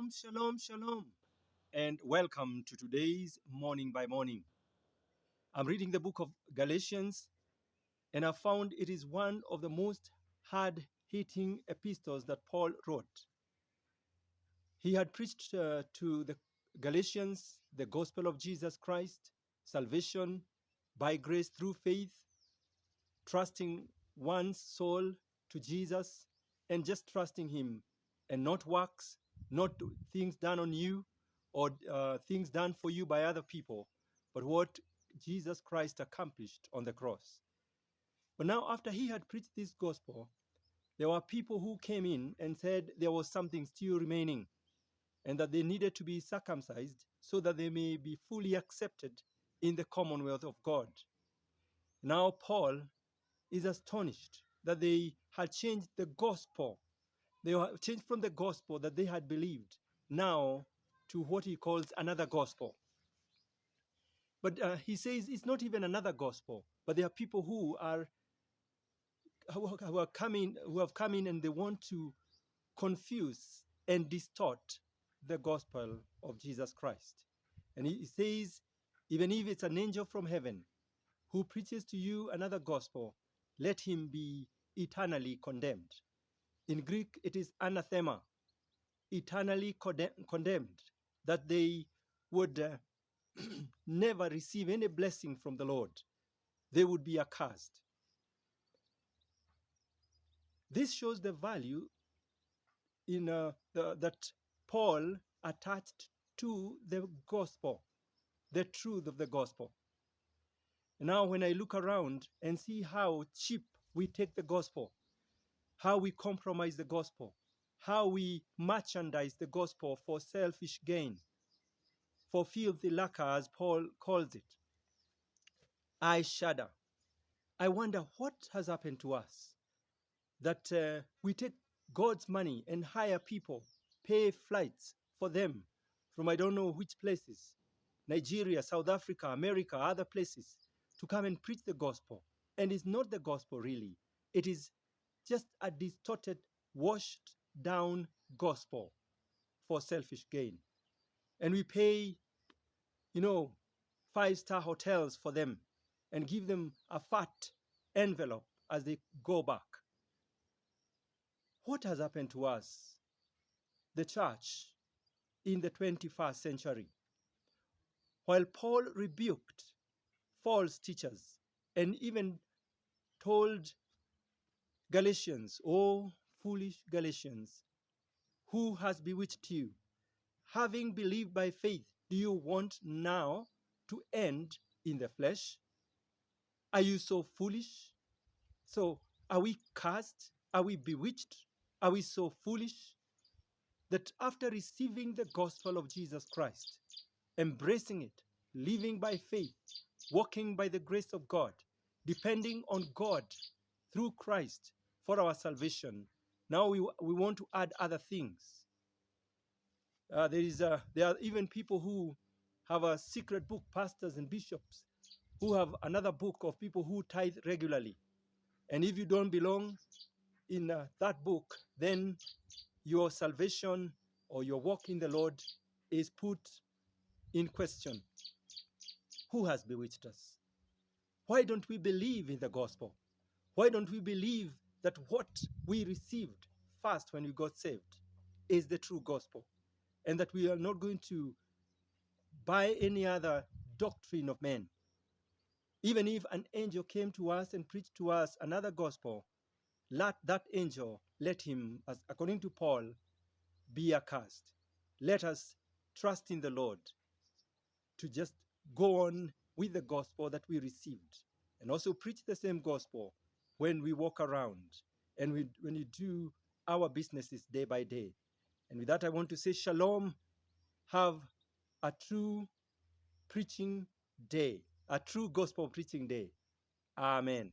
Shalom, shalom, and welcome to today's Morning by Morning. I'm reading the book of Galatians, and I found it is one of the most hard-hitting epistles that Paul wrote. He had preached to the Galatians the gospel of Jesus Christ, salvation by grace through faith, trusting one's soul to Jesus, and just trusting Him, and not works, not things done on you or things done for you by other people, but what Jesus Christ accomplished on the cross. But now, after he had preached this gospel, there were people who came in and said there was something still remaining, and that they needed to be circumcised so that they may be fully accepted in the commonwealth of God. Now, Paul is astonished that they had changed the gospel. They had changed from the gospel that they had believed now to what he calls another gospel. But he says it's not even another gospel, but there are people who have come in and they want to confuse and distort the gospel of Jesus Christ. And he says, even if it's an angel from heaven who preaches to you another gospel, let him be eternally condemned. In Greek, it is anathema, eternally condemned, that they would never receive any blessing from the Lord. They would be accursed. This shows the value that Paul attached to the gospel, the truth of the gospel. Now, when I look around and see how cheap we take the gospel, how we compromise the gospel, how we merchandise the gospel for selfish gain, for filthy lucre, as Paul calls it, I shudder. I wonder what has happened to us, that we take God's money and hire people, pay flights for them from I don't know which places, Nigeria, South Africa, America, other places, to come and preach the gospel. And it's not the gospel really. It is just a distorted, washed down gospel for selfish gain. And we pay, 5-star hotels for them and give them a fat envelope as they go back. What has happened to us, the church, in the 21st century? While Paul rebuked false teachers and even told Galatians, "Oh, foolish Galatians, who has bewitched you? Having believed by faith, do you want now to end in the flesh? Are you so foolish? So are we cursed? Are we bewitched? Are we so foolish that after receiving the gospel of Jesus Christ, embracing it, living by faith, walking by the grace of God, depending on God through Christ for our salvation, now we want to add other things? There are even people who have a secret book, pastors and bishops, who have another book of people who tithe regularly. And if you don't belong in that book, then your salvation or your walk in the Lord is put in question. Who has bewitched us? Why don't we believe in the gospel? Why don't we believe that what we received first when we got saved is the true gospel, and that we are not going to buy any other doctrine of men? Even if an angel came to us and preached to us another gospel, let him, as according to Paul, be accursed. Let us trust in the Lord to just go on with the gospel that we received, and also preach the same gospel when we walk around and when we do our businesses day by day. And with that, I want to say shalom. Have a true preaching day, a true gospel preaching day. Amen.